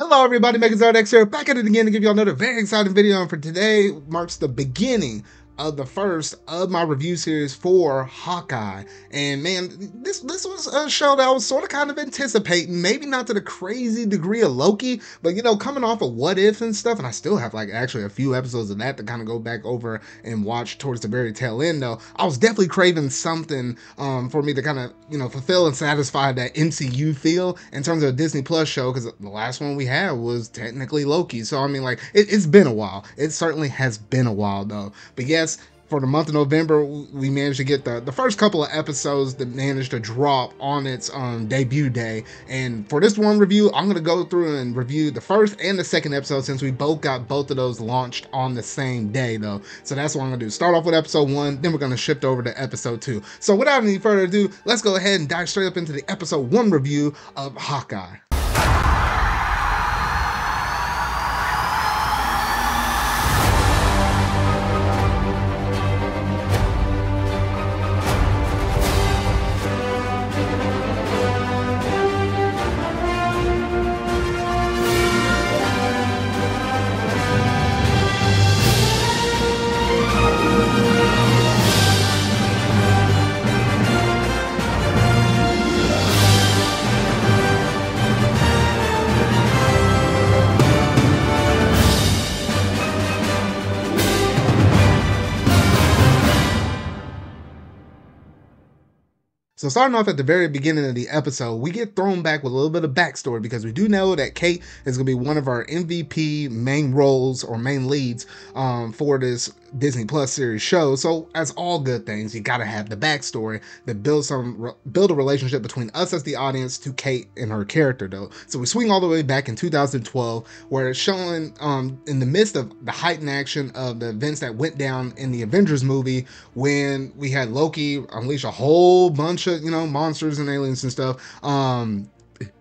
Hello everybody, MegaZardX here, back at it again to give you all another very exciting video, and for today marks the beginning of the first of my review series for Hawkeye. And man, this was a show that I was sort of kind of anticipating, maybe not to the crazy degree of Loki, but you know, coming off of What If and stuff, and I still have like actually a few episodes of that to kind of go back over and watch towards the very tail end though. I was definitely craving something for me to kind of, you know, fulfill and satisfy that MCU feel in terms of a Disney Plus show, because the last one we had was technically Loki. So I mean, like, it's been a while. It certainly has been a while though. But yes, for the month of November, we managed to get the first couple of episodes that managed to drop on its debut day. And for this one review, I'm going to go through and review the first and the second episode, since we both got both of those launched on the same day though. So that's what I'm going to do. Start off with episode 1, then we're going to shift over to episode 2. So without any further ado, let's go ahead and dive straight up into the episode 1 review of Hawkeye. So starting off at the very beginning of the episode, we get thrown back with a little bit of backstory, because we do know that Kate is going to be one of our MVP main roles or main leads for this Disney Plus series show. So as all good things, you got to have the backstory that builds build a relationship between us as the audience to Kate and her character though. So we swing all the way back in 2012, where it's showing in the midst of the heightened action of the events that went down in the Avengers movie, when we had Loki unleash a whole bunch of, you know, monsters and aliens and stuff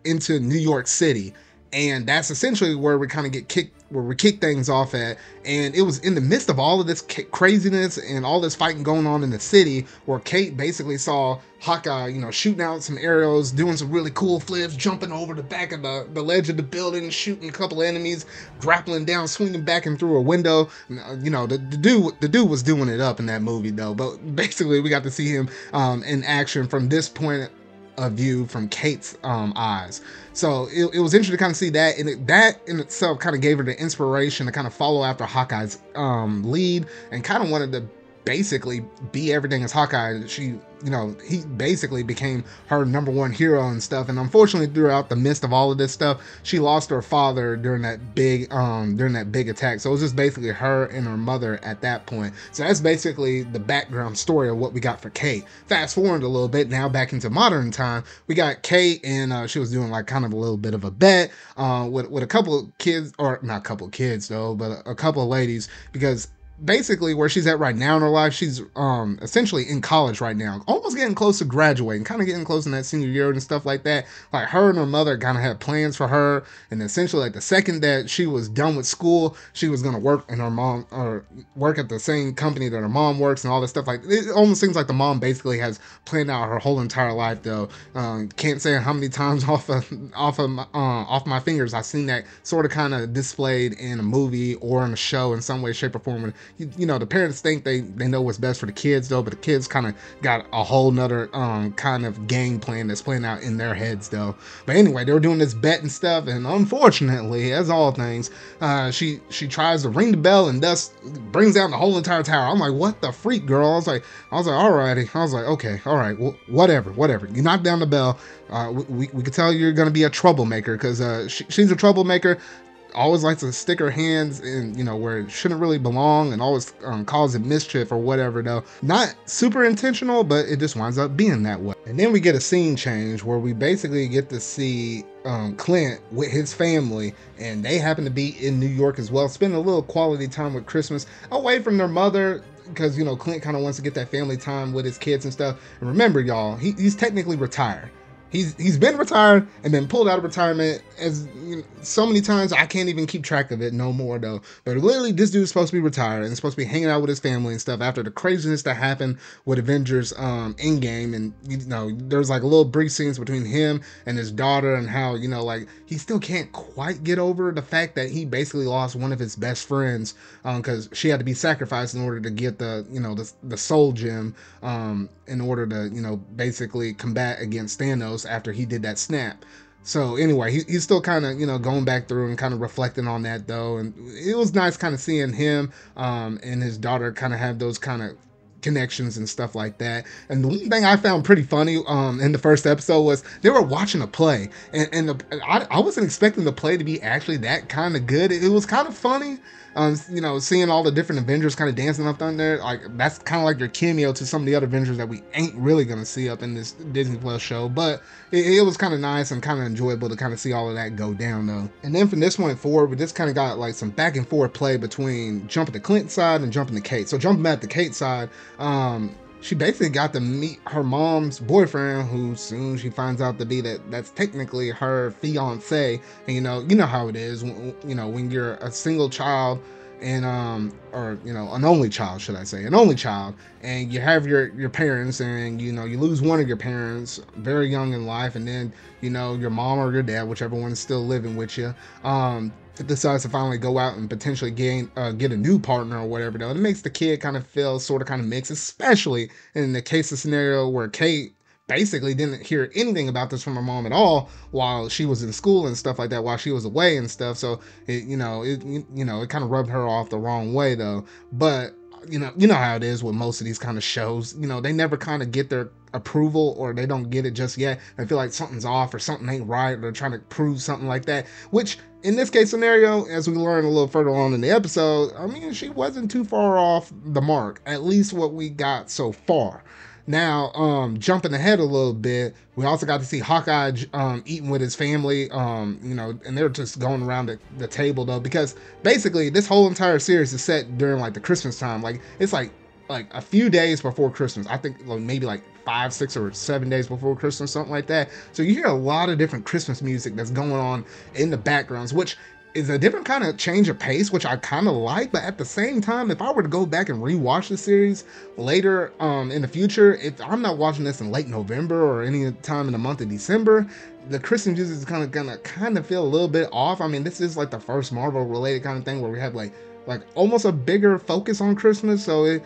into New York City. And that's essentially where we kind of get kicked, where we kick things off at. And it was in the midst of all of this craziness and all this fighting going on in the city, where Kate basically saw Hawkeye, you know, shooting out some arrows, doing some really cool flips, jumping over the back of the ledge of the building, shooting a couple enemies, grappling down, swinging back and through a window. You know, the dude was doing it up in that movie though. But basically we got to see him in action from this point of view, from Kate's eyes. So it was interesting to kind of see that, and that in itself kind of gave her the inspiration to kind of follow after Hawkeye's lead, and kind of wanted to basically be everything as Hawkeye. She, you know, he basically became her #1 hero and stuff. And unfortunately, throughout the midst of all of this stuff, she lost her father during that big attack. So it was just basically her and her mother at that point. So that's basically the background story of what we got for Kate. Fast forward a little bit now, back into modern time, we got Kate, and she was doing like kind of a little bit of a bet with a couple of kids, or not a couple of kids though, but a couple of ladies, because basically where she's at right now in her life, she's essentially in college right now, almost getting close to graduating, kind of getting close in that senior year and stuff like that. Like, her and her mother kind of had plans for her, and essentially like the second that she was done with school, she was going to work in her mom, or work at the same company that her mom works and all this stuff. Like, it almost seems like the mom basically has planned out her whole entire life though. Can't say how many times off my fingers I've seen that sort of kind of displayed in a movie or in a show in some way, shape, or form. You know, the parents think they know what's best for the kids though, but the kids kind of got a whole nother kind of game plan that's playing out in their heads though. But anyway, they were doing this bet and stuff, and unfortunately, as all things, she tries to ring the bell and thus brings down the whole entire tower. I'm like, what the freak, girl? I was like, alrighty. I was like, okay, all right, well, whatever. You knocked down the bell. We could tell you're gonna be a troublemaker, because she's a troublemaker. Always likes to stick her hands in, you know, where it shouldn't really belong, and always causing mischief or whatever though. Not super intentional, but it just winds up being that way. And then we get a scene change where we basically get to see Clint with his family, and they happen to be in New York as well, spending a little quality time with Christmas away from their mother, because, you know, Clint kind of wants to get that family time with his kids and stuff. And remember, y'all, he's technically retired. he's been retired and been pulled out of retirement as so many times I can't even keep track of it no more though. But literally, this dude's supposed to be retired and supposed to be hanging out with his family and stuff after the craziness that happened with Avengers Endgame. And there's like a little brief scenes between him and his daughter and how like he still can't quite get over the fact that he basically lost one of his best friends because she had to be sacrificed in order to get the soul gem in order to basically combat against Thanos after he did that snap. So anyway, he's still kind of going back through and kind of reflecting on that though, and it was nice kind of seeing him and his daughter kind of have those kind of connections and stuff like that. And the one thing I found pretty funny in the first episode was they were watching a play, and I wasn't expecting the play to be actually that kind of good. It was kind of funny. Seeing all the different Avengers kind of dancing up on there, like that's kind of like your cameo to some of the other Avengers that we ain't really gonna see up in this Disney Plus show. But it was kind of nice and kind of enjoyable to kind of see all of that go down though. And then from this point forward, we just kind of got like some back and forth play between jumping to Clint's side and jumping to Kate. So jumping back to Kate's side, she basically got to meet her mom's boyfriend, who soon she finds out to be that's technically her fiance. And you know how it is when you're a single child and or an only child, should I say, an only child, and you have your parents, and you lose one of your parents very young in life, and then your mom or your dad, whichever one is still living with you, decides to finally go out and potentially get a new partner or whatever though. It makes the kid kind of feel sort of mixed, especially in the case of scenario where Kate basically didn't hear anything about this from her mom at all while she was in school and stuff like that, while she was away and stuff. So it kind of rubbed her off the wrong way though. But you know how it is with most of these kind of shows. They never kind of get their approval, or they don't get it just yet. They feel like something's off or something ain't right, or they're trying to prove something like that, which in this case scenario, as we learn a little further on in the episode, I mean, she wasn't too far off the mark, at least what we got so far. Now, jumping ahead a little bit, we also got to see Hawkeye eating with his family, and they're just going around the table though, because basically this whole entire series is set during like the Christmas time. Like it's like a few days before Christmas. I think maybe like 5, 6, or 7 days before Christmas, something like that. So you hear a lot of different Christmas music that's going on in the backgrounds, which is a different kind of change of pace, which I kind of like. But at the same time, if I were to go back and rewatch the series later in the future, if I'm not watching this in late November or any time in the month of December, the Christmas music is gonna kind of feel a little bit off. I mean, this is like the first Marvel related kind of thing where we have like almost a bigger focus on Christmas. So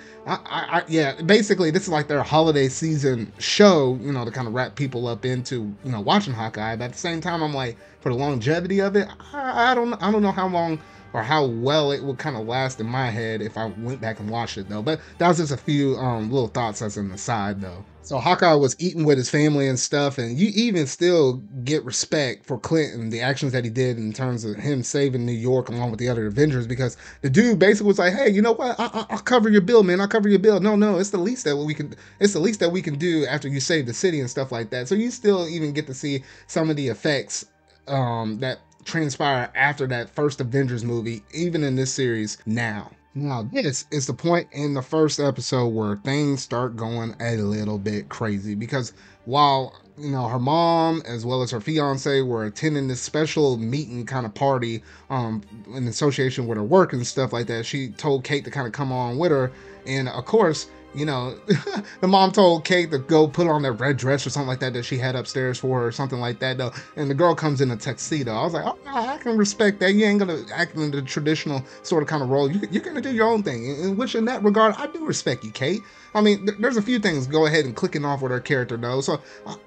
basically this is like their holiday season show, to kind of wrap people up into watching Hawkeye. But at the same time, I'm like, for the longevity of it, I don't know how long or how well it would kind of last in my head if I went back and watched it though. But that was just a few little thoughts as an aside though. So Hawkeye was eating with his family and stuff, and you even still get respect for Clint and the actions that he did in terms of him saving New York along with the other Avengers, because the dude basically was like, hey, you know what? I'll cover your bill, man. I'll cover your bill. No, it's the least that we can. It's the least that we can do after you save the city and stuff like that. So you still even get to see some of the effects that transpire after that first Avengers movie, even in this series now. Now, this is the point in the first episode where things start going a little bit crazy, because while, her mom as well as her fiance were attending this special meeting kind of party in association with her work and stuff like that, she told Kate to kind of come on with her. And of course, the mom told Kate to go put on that red dress or something like that she had upstairs for her or something like that though. And the girl comes in a tuxedo. I was like, oh, I can respect that. You ain't gonna act in the traditional sort of kind of role. You're gonna do your own thing. In which, in that regard, I do respect you, Kate. I mean, there's a few things go ahead and clicking off with her character though. So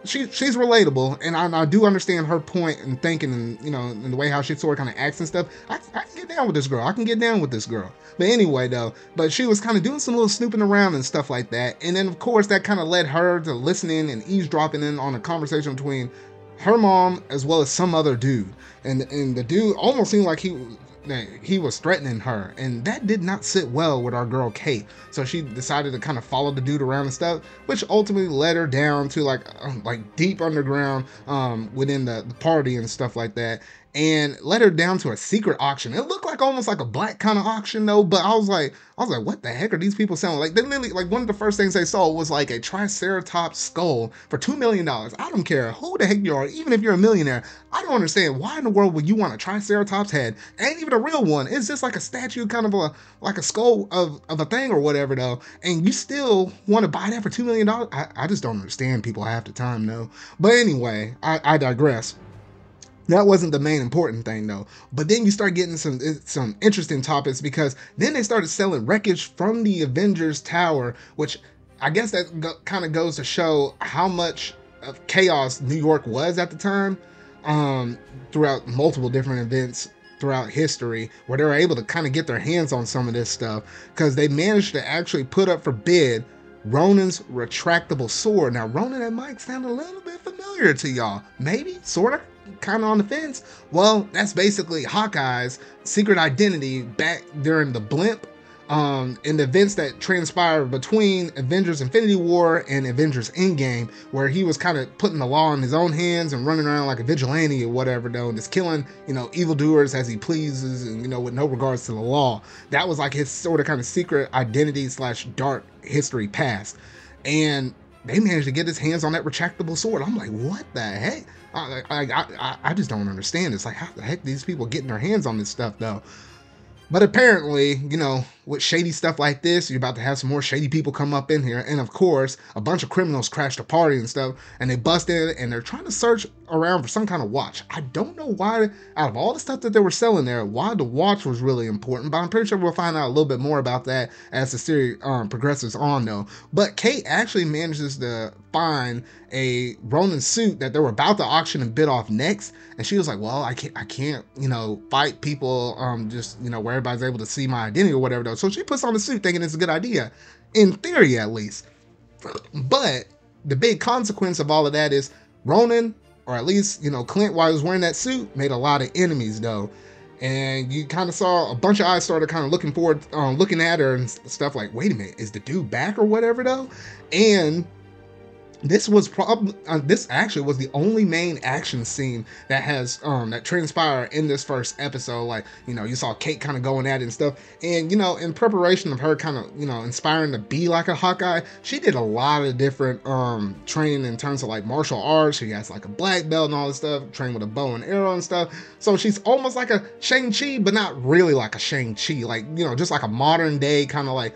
she's relatable, and I do understand her point and thinking, and in the way how she sort of kind of acts and stuff. I can get down with this girl. I can get down with this girl. But anyway though, but she was kind of doing some little snooping around and stuff like that. And then of course that kind of led her to listening and eavesdropping in on a conversation between her mom as well as some other dude. And the dude almost seemed like he that he was threatening her, and that did not sit well with our girl Kate. So she decided to kind of follow the dude around and stuff, which ultimately led her down to like deep underground within the party and stuff like that, and led her down to a secret auction. It looked like almost like a black kind of auction though, but I was like, what the heck are these people selling? Like, they literally, like, one of the first things they saw was like a Triceratops skull for $2 million. I don't care who the heck you are, even if you're a millionaire. I don't understand why in the world would you want a Triceratops head? Ain't even a real one. It's just like a statue, kind of like a skull of a thing or whatever though. And you still want to buy that for $2 million? I just don't understand people half the time though. But anyway, I digress. That wasn't the main important thing though. But then you start getting some interesting topics, because then they started selling wreckage from the Avengers Tower, which I guess that kind of goes to show how much of chaos New York was at the time, throughout multiple different events throughout history, where they were able to kind of get their hands on some of this stuff, because they managed to actually put up for bid Ronin's retractable sword. Now, Ronin, that might sound a little bit familiar to y'all. Maybe, sort of, kind of on the fence. Well, that's basically Hawkeye's secret identity back during the blimp, in the events that transpired between Avengers Infinity War and Avengers Endgame, where he was kind of putting the law in his own hands and running around like a vigilante or whatever though, and just killing, evildoers as he pleases, and, with no regards to the law. That was like his sort of kind of secret identity / dark history past. And they managed to get his hands on that retractable sword. I'm like, what the heck? I just don't understand. It's like, how the heck these people getting their hands on this stuff though? But apparently, with shady stuff like this, you're about to have some more shady people come up in here. And of course, a bunch of criminals crash the party and stuff, and they bust in and they're trying to search around for some kind of watch. I don't know why, out of all the stuff that they were selling there, why the watch was really important, but I'm pretty sure we'll find out a little bit more about that as the series progresses on though. But Kate actually manages to find a Ronin suit that they were about to auction and bid off next, and she was like, well, I can't fight people just where everybody's able to see my identity or whatever though. So she puts on the suit thinking it's a good idea, in theory at least. But the big consequence of all of that is Ronin, or at least Clint, while he was wearing that suit, made a lot of enemies though. And you kind of saw a bunch of eyes started kind of looking at her and stuff like, wait a minute, is the dude back or whatever though? And this was this actually was the only main action scene that has that transpired in this first episode. Like, you saw Kate kind of going at it and stuff, and in preparation of her kind of inspiring to be like a Hawkeye, she did a lot of different training in terms of like martial arts. She has like a black belt and all this stuff, trained with a bow and arrow and stuff. So she's almost like a Shang-Chi, but not really like a Shang-Chi, like just like a modern day kind of like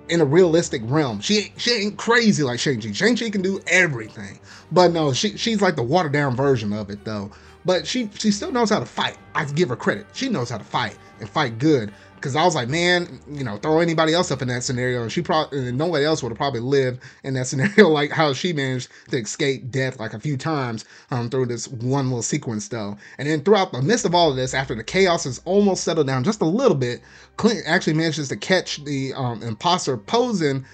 in a realistic realm. She ain't crazy like Shang-Chi. Shang-Chi can do everything, but no, she's like the watered down version of it though. But she still knows how to fight. I give her credit. She knows how to fight and fight good. Because I was like, man, throw anybody else up in that scenario, and nobody else would have probably lived in that scenario like how she managed to escape death like a few times through this one little sequence though. And then throughout the midst of all of this, after the chaos is almost settled down just a little bit, Clint actually manages to catch the imposter posing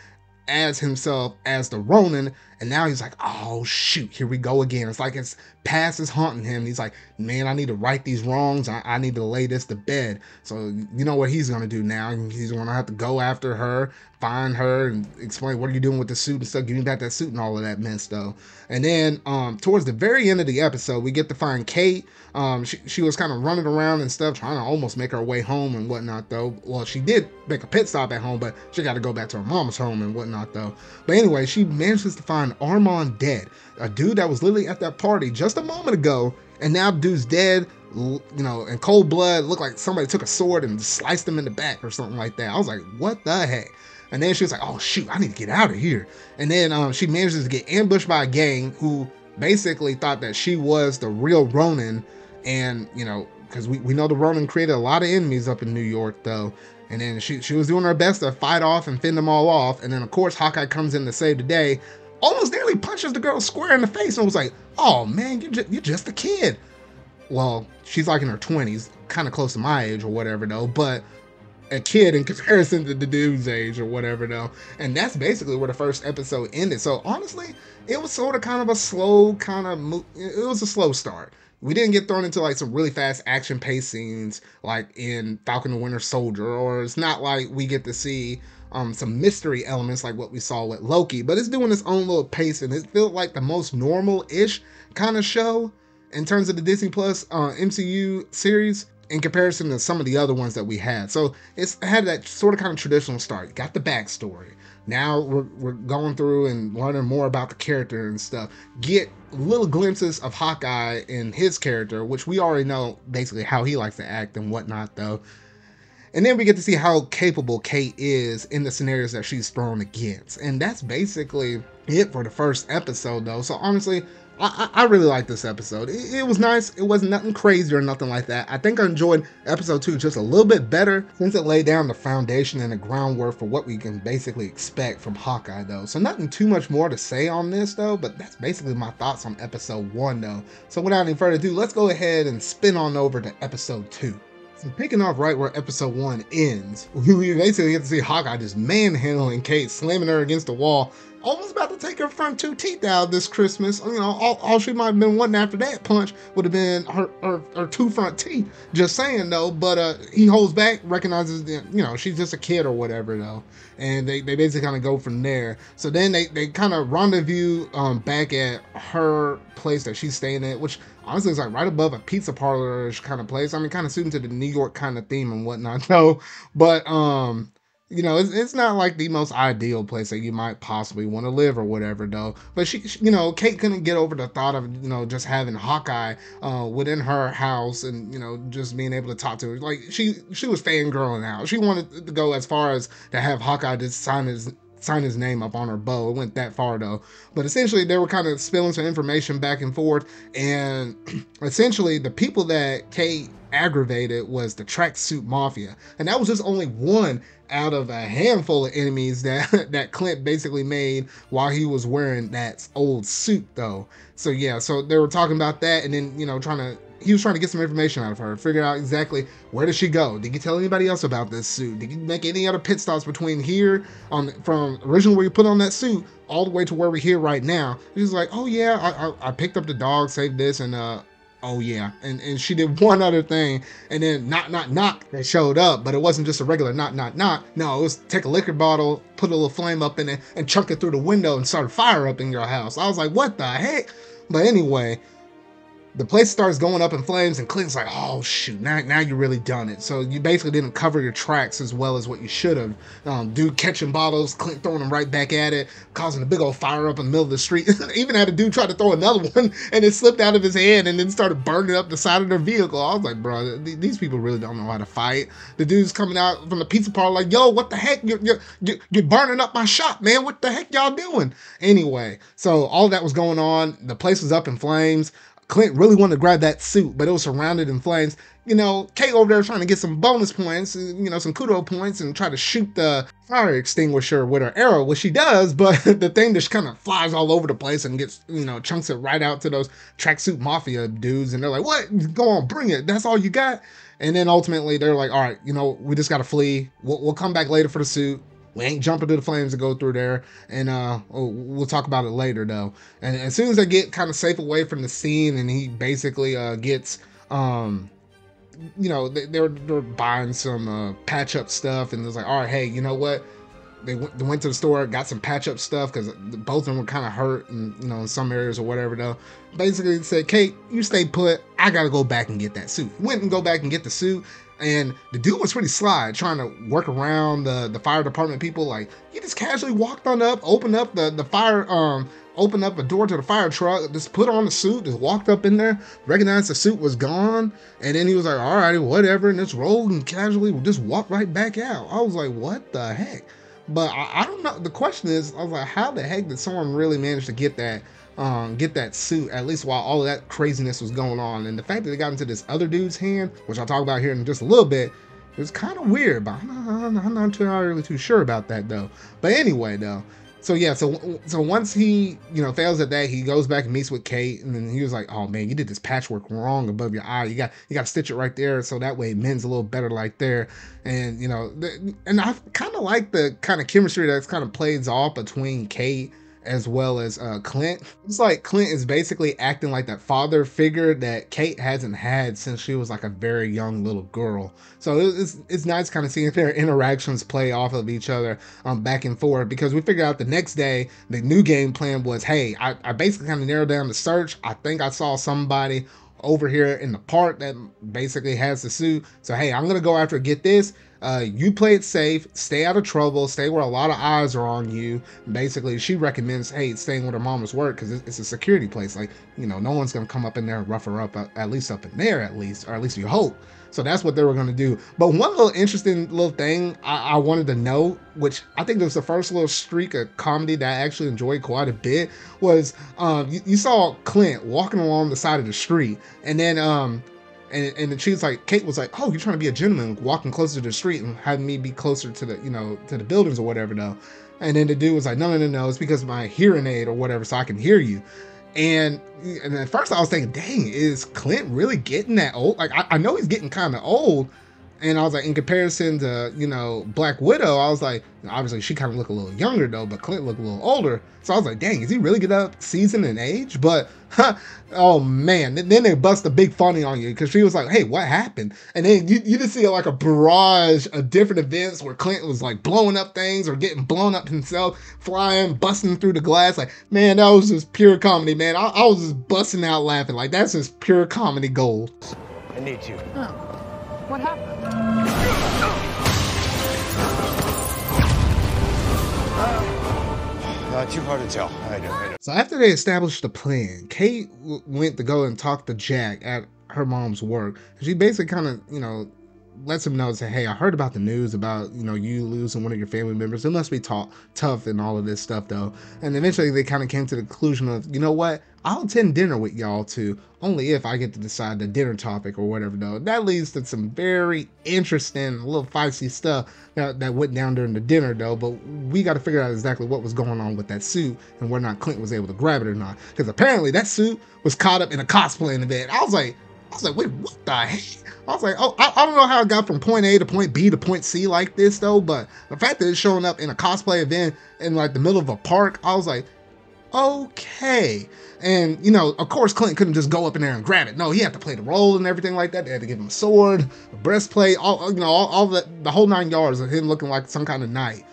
as himself as the Ronin, and now he's like, oh shoot, here we go again. It's like his past is haunting him. He's like, man, I need to right these wrongs. I need to lay this to bed. So you know what he's gonna do now? He's gonna have to go after her, find her, and explain, what are you doing with the suit and stuff, give me back that suit and all of that mess though. And then towards the very end of the episode, we get to find Kate. She was kind of running around and stuff, trying to almost make her way home and whatnot though. Well, she did make a pit stop at home, but she got to go back to her mom's home and whatnot though. But anyway, she manages to find Armand dead, a dude that was literally at that party just a moment ago, and now dude's dead, in cold blood. Looked like somebody took a sword and sliced him in the back or something like that. I was like, what the heck? And then she was like, oh shoot, I need to get out of here. And then she manages to get ambushed by a gang who basically thought that she was the real Ronin. And because we know the Ronin created a lot of enemies up in New York though. And then she was doing her best to fight off and fend them all off. And then of course Hawkeye comes in to save the day, almost nearly punches the girl square in the face and was like, oh man, you're just a kid. Well, she's like in her 20s, kind of close to my age or whatever though, but a kid in comparison to the dude's age or whatever though. And that's basically where the first episode ended. So honestly, it was sort of kind of a slow it was a slow start. We didn't get thrown into like some really fast action pace scenes like in Falcon and Winter Soldier, or it's not like we get to see some mystery elements like what we saw with Loki, but it's doing its own little pace, and it feels like the most normal-ish kind of show in terms of the Disney Plus MCU series in comparison to some of the other ones that we had. So it's had that sort of kind of traditional start. You got the backstory. Now we're going through and learning more about the character and stuff. Get little glimpses of Hawkeye and his character, which we already know basically how he likes to act and whatnot though. And then we get to see how capable Kate is in the scenarios that she's thrown against. And that's basically it for the first episode though. So honestly, I really like this episode. It was nice. It wasn't nothing crazy or nothing like that. I think I enjoyed episode 2 just a little bit better since it laid down the foundation and the groundwork for what we can basically expect from Hawkeye though. So nothing too much more to say on this though, but that's basically my thoughts on episode 1 though. So without any further ado, let's go ahead and spin on over to episode 2. So picking off right where episode 1 ends, we basically get to see Hawkeye just manhandling Kate, slamming her against the wall, almost about to take her front 2 teeth out this Christmas. You know, all she might have been wanting after that punch would have been her 2 front teeth. Just saying though, but he holds back, recognizes that, you know, she's just a kid or whatever though. And they basically kind of go from there. So then they kind of rendezvous back at her place that she's staying at, which honestly is like right above a pizza parlor-ish kind of place. I mean, kind of suiting to the New York kind of theme and whatnot though. But you know, it's not like the most ideal place that you might possibly want to live or whatever though. But she, you know, Kate couldn't get over the thought of, you know, just having Hawkeye within her house and, you know, just being able to talk to her. Like she was fangirling out. She wanted to go as far as to have Hawkeye just sign his name up on her bow. It went that far though. But essentially they were kind of spilling some information back and forth, and essentially the people that Kate aggravated was the tracksuit mafia, and that was just only one out of a handful of enemies that Clint basically made while he was wearing that old suit though. So yeah, so they were talking about that, and then, you know, he was trying to get some information out of her, figure out exactly where did she go. Did you tell anybody else about this suit? Did you make any other pit stops between here from originally where you put on that suit all the way to where we're here right now? She's like, oh yeah, I picked up the dog, saved this, and oh yeah, and she did one other thing, and then knock, they showed up, but it wasn't just a regular knock. No, it was take a liquor bottle, put a little flame up in it, and chuck it through the window and start a fire up in your house. I was like, what the heck? But anyway, the place starts going up in flames, and Clint's like, oh shoot, now you really done it. So you basically didn't cover your tracks as well as what you should have. Dude catching bottles, Clint throwing them right back at it, causing a big old fire up in the middle of the street. Even had a dude try to throw another one, and it slipped out of his hand and then started burning up the side of their vehicle. I was like, bro, these people really don't know how to fight. The dude's coming out from the pizza parlor like, yo, what the heck? You're burning up my shop, man. What the heck y'all doing? Anyway, so all that was going on. The place was up in flames. Clint really wanted to grab that suit, but it was surrounded in flames. You know, Kate over there trying to get some bonus points, you know, some kudo points, and try to shoot the fire extinguisher with her arrow, which she does, but the thing just kind of flies all over the place and gets, you know, chunks it right out to those tracksuit mafia dudes, and they're like, what? Go on, bring it. That's all you got? And then ultimately they're like, all right, you know, we just got to flee. We'll come back later for the suit. We ain't jumping to the flames to go through there, and we'll talk about it later though. And as soon as they get kind of safe away from the scene, and he basically gets, you know, they're buying some patch up stuff, and it's like, all right, hey, you know what? They went to the store, got some patch up stuff because both of them were kind of hurt, and you know, in some areas or whatever though. Basically said, Kate, you stay put. I gotta go back and get that suit. Went and go back and get the suit. And the dude was pretty sly, trying to work around the fire department people. Like, he just casually walked on up, opened up the fire, opened up a door to the fire truck, just put on the suit, just walked up in there, recognized the suit was gone, and then he was like, all righty, whatever, and just rolled and casually just walked right back out. I was like, what the heck? But I don't know. The question is, I was like, how the heck did someone really manage to get that suit, at least while all of that craziness was going on? And the fact that they got into this other dude's hand, which I'll talk about here in just a little bit, it was kind of weird, but I'm not really too sure about that though. But anyway though, so yeah, so once he, you know, fails at that, he goes back and meets with Kate, and then he was like, oh man, you did this patchwork wrong above your eye. You got to stitch it right there, so that way it mends a little better like there. And you know, and I kind of like the kind of chemistry that's kind of plays off between Kate as well as Clint. It's like Clint is basically acting like that father figure that Kate hasn't had since she was like a very young little girl. So it's nice kind of seeing their interactions play off of each other back and forth, because we figured out the next day the new game plan was, hey, I basically kind of narrowed down the search. I think I saw somebody over here in the park that basically has the suit. So hey, I'm gonna go after get this. You play it safe, stay out of trouble, stay where a lot of eyes are on you. Basically, she recommends, hey, staying with her mama's work because it's a security place. Like, you know, no one's gonna come up in there and rough her up, at least up in there, or at least you hope. So that's what they were gonna do. But one little interesting little thing I wanted to note, which I think was the first little streak of comedy that I actually enjoyed quite a bit, was you saw Clint walking along the side of the street, and then and she was like, Kate was like, oh, you're trying to be a gentleman, walking closer to the street and having me be closer to the, you know, to the buildings or whatever though. And then the dude was like, no, it's because of my hearing aid or whatever, so I can hear you. And at first I was thinking, dang, is Clint really getting that old? Like, I know he's getting kind of old. And I was like, in comparison to, you know, Black Widow, I was like, obviously she kind of looked a little younger though, but Clint looked a little older. So I was like, dang, is he really getting up season and age? But, oh man, then they bust a big funny on you because she was like, hey, what happened? And then you just see like a barrage of different events where Clint was like blowing up things or getting blown up himself, flying, busting through the glass. Like, man, that was just pure comedy, man. I was just busting out laughing. Like, that's just pure comedy gold. I need you. Oh, what happened? Too hard to tell. I know. So after they established the plan, Kate went to go and talk to Jack at her mom's work. She basically kind of, you know, lets him know, say, hey, I heard about the news about, you know, you losing one of your family members. It must be tough and all of this stuff though. And eventually they kind of came to the conclusion of, you know what, I'll attend dinner with y'all too, only if I get to decide the dinner topic or whatever though. That leads to some very interesting, little feisty stuff that went down during the dinner though. But we got to figure out exactly what was going on with that suit and whether or not Clint was able to grab it or not. Because apparently that suit was caught up in a cosplaying event. I was like, wait, what the heck? I was like, oh, I don't know how it got from point A to point B to point C like this though, but the fact that it's showing up in a cosplay event in like the middle of a park, I was like, okay. And, you know, of course, Clint couldn't just go up in there and grab it. No, he had to play the role and everything like that. They had to give him a sword, a breastplate, all the whole 9 yards of him looking like some kind of knight.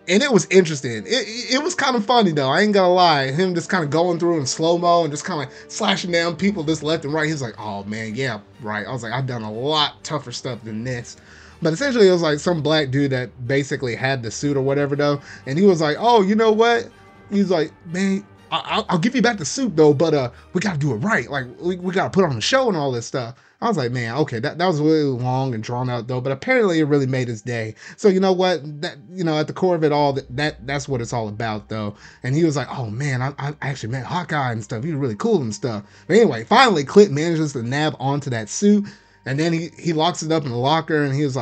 And it was interesting. It was kind of funny though. I ain't gonna lie. Him just kind of going through in slow-mo and just kind of like slashing down people just left and right. He's like, oh man, yeah, right. I was like, I've done a lot tougher stuff than this. But essentially it was like some black dude that basically had the suit or whatever though. And he was like, oh, you know what? He's like, man, I'll give you back the suit though, but we gotta do it right. Like we gotta put on the show and all this stuff. I was like, man, okay, that was really long and drawn out though, but apparently it really made his day. So you know what, that, you know, at the core of it all, that's what it's all about though. And he was like, oh man, I actually met Hawkeye and stuff. He was really cool and stuff. But anyway, finally Clint manages to nab onto that suit, and then he locks it up in the locker, and he was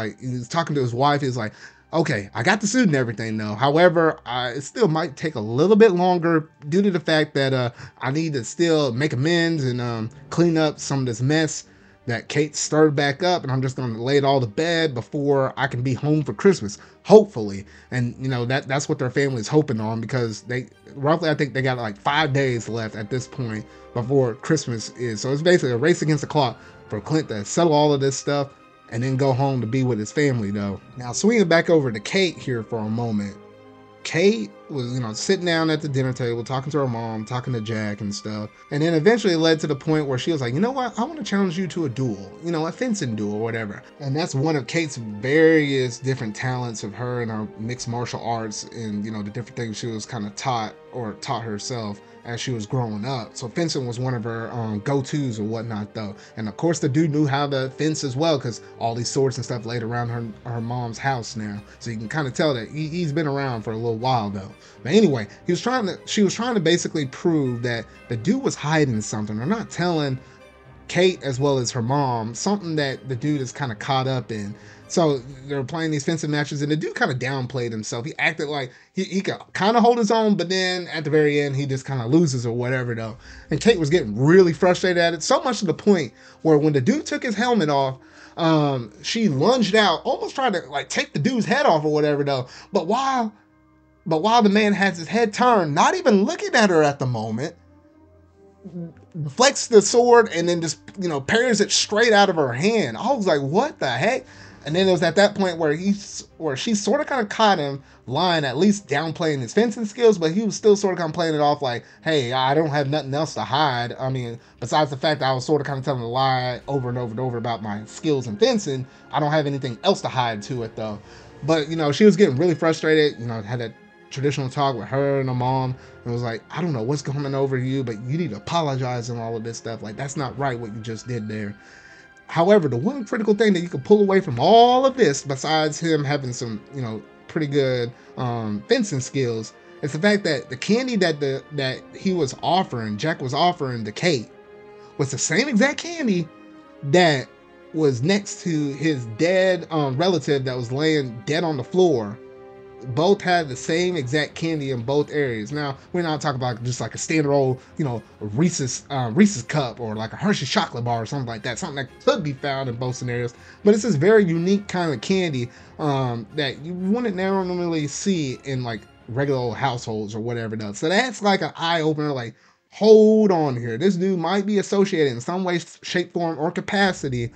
talking to his wife. He was like, okay, I got the suit and everything though. However, it still might take a little bit longer due to the fact that I need to still make amends and clean up some of this mess that Kate stirred back up, and I'm just going to lay it all to bed before I can be home for Christmas, hopefully. And you know, that's what their family is hoping on, because they roughly, I think they got like 5 days left at this point before Christmas is. So it's basically a race against the clock for Clint to settle all of this stuff and then go home to be with his family though. Now swinging back over to Kate here for a moment. Kate was, you know, sitting down at the dinner table, talking to her mom, talking to Jack and stuff. And then eventually led to the point where she was like, you know what? I want to challenge you to a duel, you know, a fencing duel or whatever. And that's one of Kate's various different talents of her and her mixed martial arts and, you know, the different things she was kind of taught herself as she was growing up. So fencing was one of her go-tos or whatnot though. And of course the dude knew how to fence as well, because all these swords and stuff laid around her mom's house now. So you can kind of tell that he's been around for a little while though. But anyway, she was trying to basically prove that the dude was hiding something or not telling Kate as well as her mom something that the dude is kind of caught up in. So they were playing these fencing matches, and the dude kind of downplayed himself. He acted like he could kind of hold his own, but then at the very end, he just kind of loses or whatever though. And Kate was getting really frustrated at it, so much to the point where when the dude took his helmet off, she lunged out, almost trying to like take the dude's head off or whatever though. But while But while the man has his head turned, not even looking at her at the moment, deflects the sword and then just, parries it straight out of her hand. I was like, what the heck? And then it was at that point where she sort of kind of caught him lying, at least downplaying his fencing skills, but he was still sort of kind of playing it off like, hey, I don't have nothing else to hide. I mean, besides the fact that I was sort of kind of telling a lie over and over and over about my skills in fencing, I don't have anything else to hide to it though. But, she was getting really frustrated, had that traditional talk with her and her mom, and was like, I don't know what's going over you, but you need to apologize and all of this stuff. Like, that's not right what you just did there. However, the one critical thing that you can pull away from all of this, besides him having some, pretty good fencing skills, is the fact that the candy that he was offering, Jack was offering to Kate, was the same exact candy that was next to his dead relative that was laying dead on the floor. Both had the same exact candy in both areas. Now, we're not talking about just like a standard old, Reese's cup or like a Hershey chocolate bar or something like that. Something that could be found in both scenarios. But it's this very unique kind of candy that you wouldn't normally see in like regular old households or whatever else. So that's like an eye opener. Like, hold on here. This dude might be associated in some way, shape, form, or capacity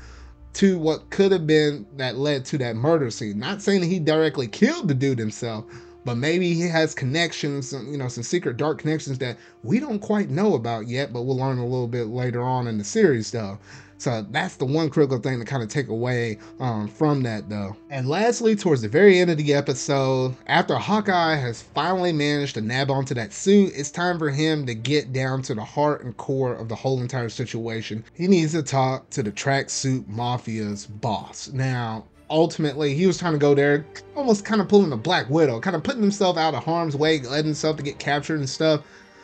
to what could have been that led to that murder scene. Not saying that he directly killed the dude himself, but maybe he has connections, some secret dark connections that we don't quite know about yet, but we'll learn a little bit later on in the series though. So that's the one critical thing to kind of take away from that though. And lastly, towards the very end of the episode, after Hawkeye has finally managed to nab onto that suit, it's time for him to get down to the heart and core of the whole entire situation. He needs to talk to the tracksuit mafia's boss. Now, ultimately, he was trying to go there, almost kind of pulling a Black Widow, kind of putting himself out of harm's way, letting himself to get captured and stuff,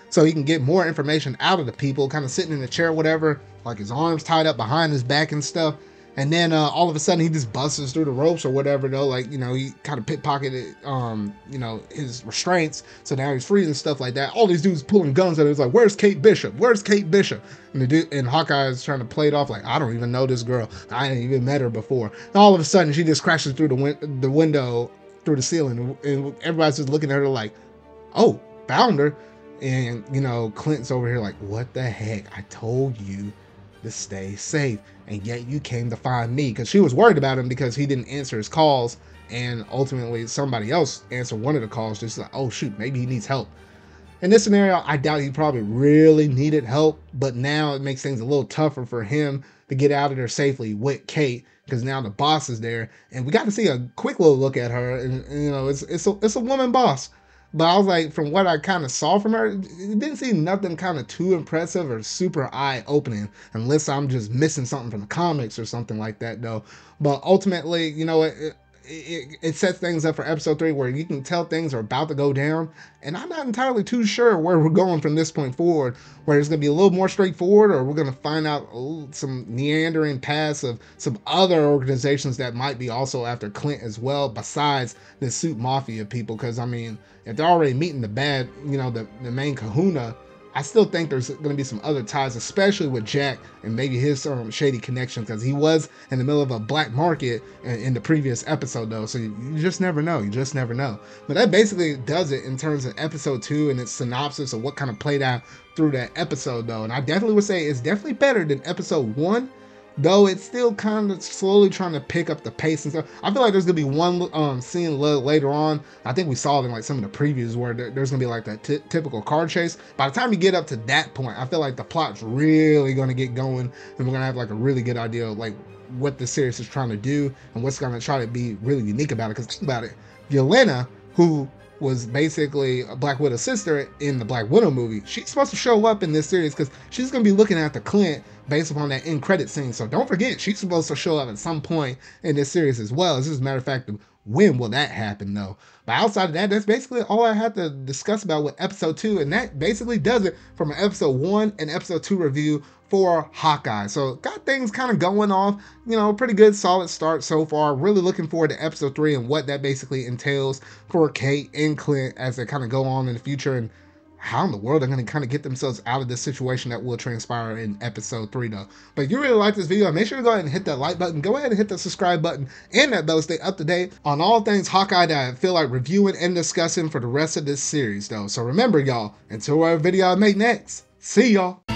so he can get more information out of the people, kind of sitting in a chair, whatever, like his arms tied up behind his back and stuff. And then all of a sudden he just busts through the ropes or whatever though, like, he kind of pickpocketed, his restraints. So now he's free and stuff like that. All these dudes pulling guns at him. It's like, where's Kate Bishop? Where's Kate Bishop? And the dude, and Hawkeye is trying to play it off like, I don't even know this girl. I ain't even met her before. And all of a sudden she just crashes through the window, through the ceiling. And everybody's just looking at her like, oh, found her. And, Clint's over here like, what the heck? I told you to stay safe, and yet you came to find me. Because she was worried about him because he didn't answer his calls, and ultimately somebody else answered one of the calls, just like, oh shoot, maybe he needs help. In this scenario, I doubt he probably really needed help, but now it makes things a little tougher for him to get out of there safely with Kate, because now the boss is there, and we got to see a quick little look at her, and it's a woman boss. But I was like, from what I kind of saw from her, it didn't seem nothing kind of too impressive or super eye-opening, unless I'm just missing something from the comics or something like that, though. But ultimately, it sets things up for episode 3 where you can tell things are about to go down, and I'm not entirely too sure where we're going from this point forward, where it's going to be a little more straightforward, or we're going to find out some meandering paths of some other organizations that might be also after Clint as well, besides the Suit Mafia people. Because I mean, if they're already meeting the the main kahuna, I still think there's going to be some other ties, especially with Jack and maybe his shady connections, because he was in the middle of a black market in the previous episode, though. So you just never know. You just never know. But that basically does it in terms of episode 2 and its synopsis of what kind of played out through that episode, though. And I definitely would say it's definitely better than episode 1. Though it's still kind of slowly trying to pick up the pace and stuff. I feel like there's going to be one scene later on. I think we saw it in like some of the previews where there's going to be like that typical car chase. By the time you get up to that point, I feel like the plot's really going to get going. And we're going to have like a really good idea of like what the series is trying to do and what's going to try to be really unique about it. Because think about it. Yelena, who was basically a Black Widow's sister in the Black Widow movie, she's supposed to show up in this series because she's going to be looking after Clint based upon that end credit scene. So don't forget, she's supposed to show up at some point in this series as well. As a matter of fact, when will that happen though? But outside of that, that's basically all I had to discuss about with episode 2. And that basically does it from an episode 1 and episode 2 review for Hawkeye. So got things kind of going off, pretty good solid start so far. Really looking forward to episode 3 and what that basically entails for Kate and Clint as they kind of go on in the future. And how in the world they're going to kind of get themselves out of this situation that will transpire in episode 3 though. But if you really like this video, make sure to go ahead and hit that like button, go ahead and hit the subscribe button, and that bell to stay up to date on all things Hawkeye that I feel like reviewing and discussing for the rest of this series though. So remember y'all, until our video I make next, see y'all.